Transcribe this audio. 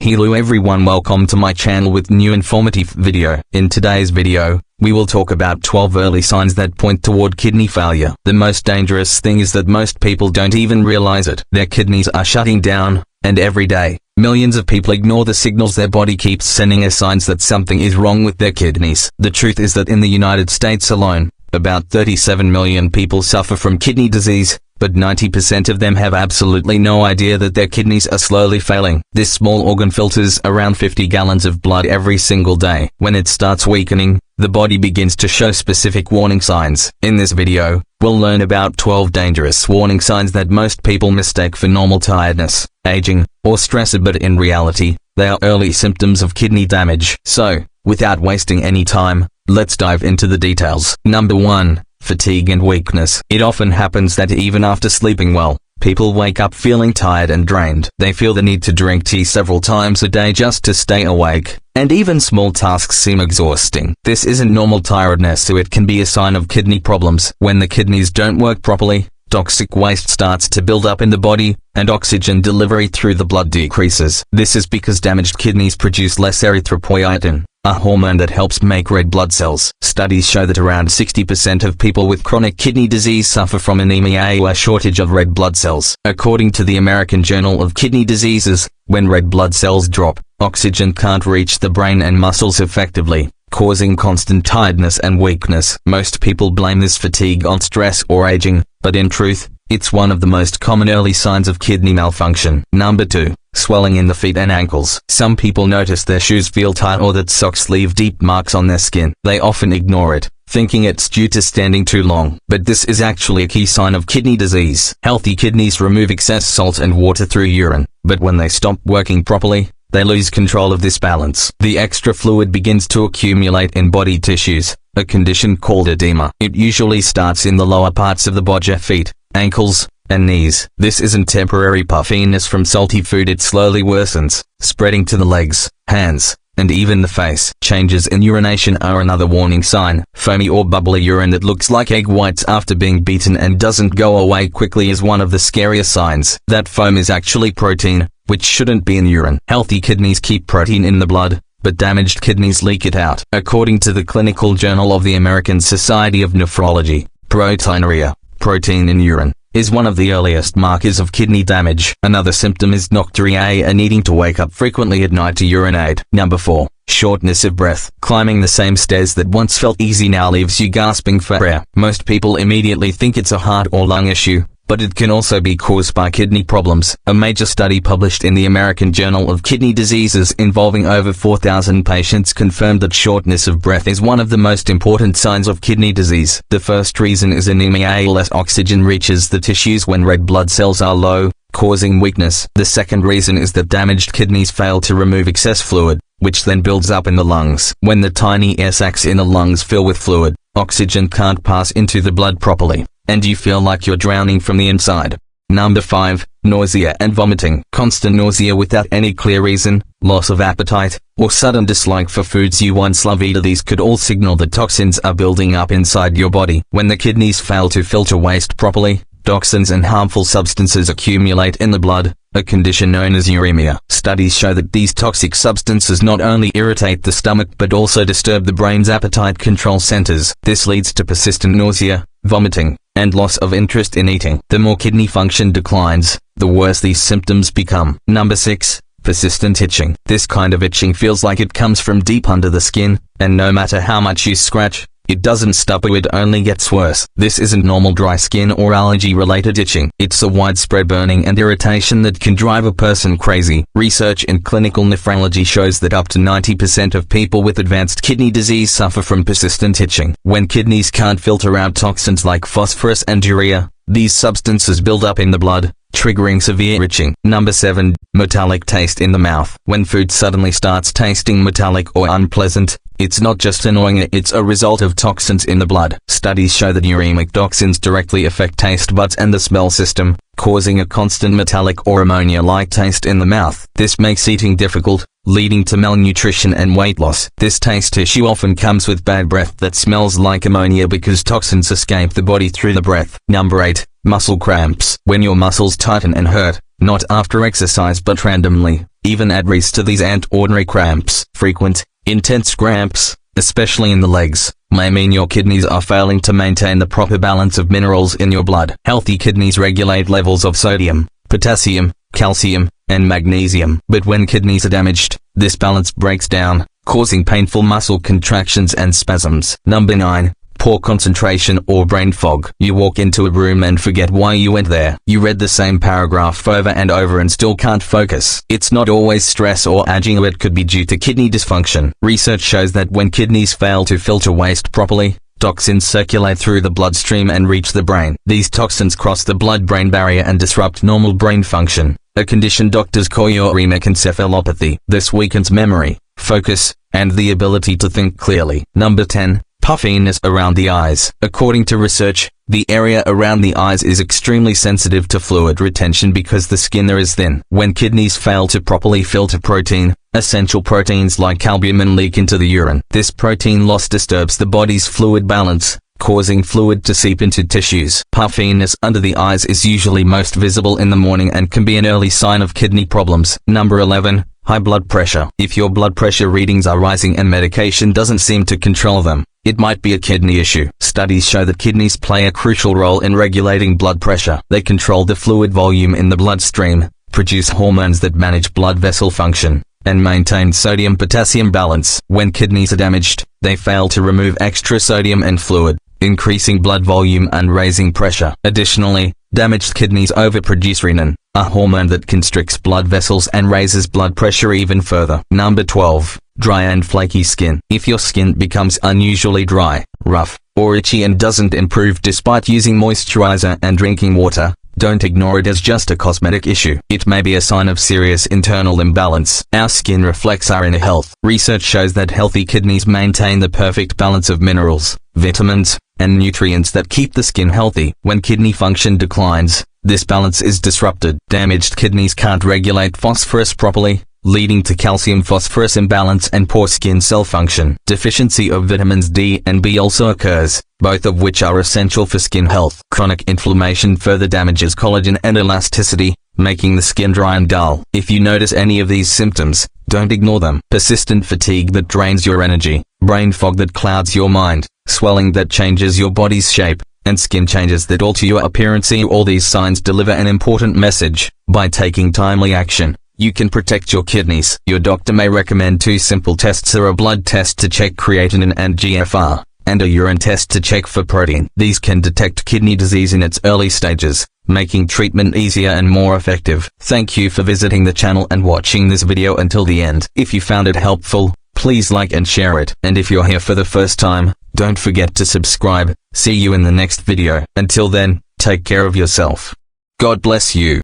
Hello everyone, welcome to my channel with new informative video. In today's video, we will talk about 12 early signs that point toward kidney failure. The most dangerous thing is that most people don't even realize it. Their kidneys are shutting down, and every day, millions of people ignore the signals their body keeps sending as signs that something is wrong with their kidneys. The truth is that in the United States alone, about 37 million people suffer from kidney disease, but 90% of them have absolutely no idea that their kidneys are slowly failing. This small organ filters around 50 gallons of blood every single day. When it starts weakening, the body begins to show specific warning signs. In this video, we'll learn about 12 dangerous warning signs that most people mistake for normal tiredness, aging, or stress, but in reality, they are early symptoms of kidney damage. So, without wasting any time, let's dive into the details. Number 1. Fatigue and weakness. It often happens that even after sleeping well, people wake up feeling tired and drained. They feel the need to drink tea several times a day just to stay awake, and even small tasks seem exhausting. This isn't normal tiredness, so it can be a sign of kidney problems. When the kidneys don't work properly, toxic waste starts to build up in the body, and oxygen delivery through the blood decreases. This is because damaged kidneys produce less erythropoietin, a hormone that helps make red blood cells. Studies show that around 60% of people with chronic kidney disease suffer from anemia or a shortage of red blood cells. According to the American Journal of Kidney Diseases, when red blood cells drop, oxygen can't reach the brain and muscles effectively, causing constant tiredness and weakness. Most people blame this fatigue on stress or aging, but in truth, it's one of the most common early signs of kidney malfunction. Number 2. Swelling in the feet and ankles. Some people notice their shoes feel tight or that socks leave deep marks on their skin. They often ignore it, thinking it's due to standing too long. But this is actually a key sign of kidney disease. Healthy kidneys remove excess salt and water through urine, but when they stop working properly, they lose control of this balance. The extra fluid begins to accumulate in body tissues, a condition called edema. It usually starts in the lower parts of the body: feet, ankles, and knees. This isn't temporary puffiness from salty food, it slowly worsens, spreading to the legs, hands, and even the face. Changes in urination are another warning sign. Foamy or bubbly urine that looks like egg whites after being beaten and doesn't go away quickly is one of the scariest signs. That foam is actually protein, which shouldn't be in urine. Healthy kidneys keep protein in the blood, but damaged kidneys leak it out. According to the Clinical Journal of the American Society of Nephrology, proteinuria, protein in urine, is one of the earliest markers of kidney damage. Another symptom is nocturia, a needing to wake up frequently at night to urinate. Number 4. Shortness of breath. Climbing the same stairs that once felt easy now leaves you gasping for air. Most people immediately think it's a heart or lung issue, but it can also be caused by kidney problems. A major study published in the American Journal of Kidney Diseases involving over 4,000 patients confirmed that shortness of breath is one of the most important signs of kidney disease. The first reason is anemia. Less oxygen reaches the tissues when red blood cells are low, causing weakness. The second reason is that damaged kidneys fail to remove excess fluid, which then builds up in the lungs. When the tiny air sacs in the lungs fill with fluid, oxygen can't pass into the blood properly, and you feel like you're drowning from the inside. Number 5. Nausea and vomiting. Constant nausea without any clear reason, loss of appetite, or sudden dislike for foods you once loved. These could all signal that toxins are building up inside your body. When the kidneys fail to filter waste properly, toxins and harmful substances accumulate in the blood, a condition known as uremia. Studies show that these toxic substances not only irritate the stomach but also disturb the brain's appetite control centers. This leads to persistent nausea, vomiting, and loss of interest in eating. The more kidney function declines, the worse these symptoms become. Number 6. Persistent itching. This kind of itching feels like it comes from deep under the skin, and no matter how much you scratch, it doesn't stop, it only gets worse. This isn't normal dry skin or allergy-related itching. It's a widespread burning and irritation that can drive a person crazy. Research in clinical nephrology shows that up to 90% of people with advanced kidney disease suffer from persistent itching. When kidneys can't filter out toxins like phosphorus and urea, these substances build up in the blood, triggering severe itching. Number 7. Metallic taste in the mouth. When food suddenly starts tasting metallic or unpleasant, it's not just annoying, it's a result of toxins in the blood. Studies show that uremic toxins directly affect taste buds and the smell system, causing a constant metallic or ammonia-like taste in the mouth. This makes eating difficult, leading to malnutrition and weight loss. This taste issue often comes with bad breath that smells like ammonia because toxins escape the body through the breath. Number 8. Muscle cramps. When your muscles tighten and hurt, not after exercise but randomly. Even at risk to these aren't ordinary cramps. Frequent, intense cramps, especially in the legs, may mean your kidneys are failing to maintain the proper balance of minerals in your blood. Healthy kidneys regulate levels of sodium, potassium, calcium, and magnesium. But when kidneys are damaged, this balance breaks down, causing painful muscle contractions and spasms. Number 9. Poor concentration or brain fog. You walk into a room and forget why you went there. You read the same paragraph over and over and still can't focus. It's not always stress or aging, it could be due to kidney dysfunction. Research shows that when kidneys fail to filter waste properly, toxins circulate through the bloodstream and reach the brain. These toxins cross the blood-brain barrier and disrupt normal brain function, a condition doctors call uremic encephalopathy. This weakens memory, focus, and the ability to think clearly. Number 10. Puffiness around the eyes. According to research, the area around the eyes is extremely sensitive to fluid retention because the skin there is thin. When kidneys fail to properly filter protein, essential proteins like albumin leak into the urine. This protein loss disturbs the body's fluid balance, causing fluid to seep into tissues. Puffiness under the eyes is usually most visible in the morning and can be an early sign of kidney problems. Number 11. High blood pressure. If your blood pressure readings are rising and medication doesn't seem to control them, it might be a kidney issue. Studies show that kidneys play a crucial role in regulating blood pressure. They control the fluid volume in the bloodstream, produce hormones that manage blood vessel function, and maintain sodium-potassium balance. When kidneys are damaged, they fail to remove extra sodium and fluid, increasing blood volume and raising pressure. Additionally, damaged kidneys overproduce renin, a hormone that constricts blood vessels and raises blood pressure even further. Number 12. Dry and flaky skin. If your skin becomes unusually dry, rough, or itchy and doesn't improve despite using moisturizer and drinking water, don't ignore it as just a cosmetic issue. It may be a sign of serious internal imbalance. Our skin reflects our inner health. Research shows that healthy kidneys maintain the perfect balance of minerals, vitamins, and nutrients that keep the skin healthy. When kidney function declines, this balance is disrupted. Damaged kidneys can't regulate phosphorus properly, leading to calcium-phosphorus imbalance and poor skin cell function. Deficiency of vitamins D and B also occurs, both of which are essential for skin health. Chronic inflammation further damages collagen and elasticity, making the skin dry and dull. If you notice any of these symptoms, don't ignore them. Persistent fatigue that drains your energy, brain fog that clouds your mind, swelling that changes your body's shape, and skin changes that alter your appearance. All these signs deliver an important message. By taking timely action, you can protect your kidneys. Your doctor may recommend 2 simple tests: a blood test to check creatinine and GFR, and a urine test to check for protein. These can detect kidney disease in its early stages, making treatment easier and more effective. Thank you for visiting the channel and watching this video until the end. If you found it helpful, please like and share it. And if you're here for the first time, don't forget to subscribe. See you in the next video. Until then, take care of yourself. God bless you.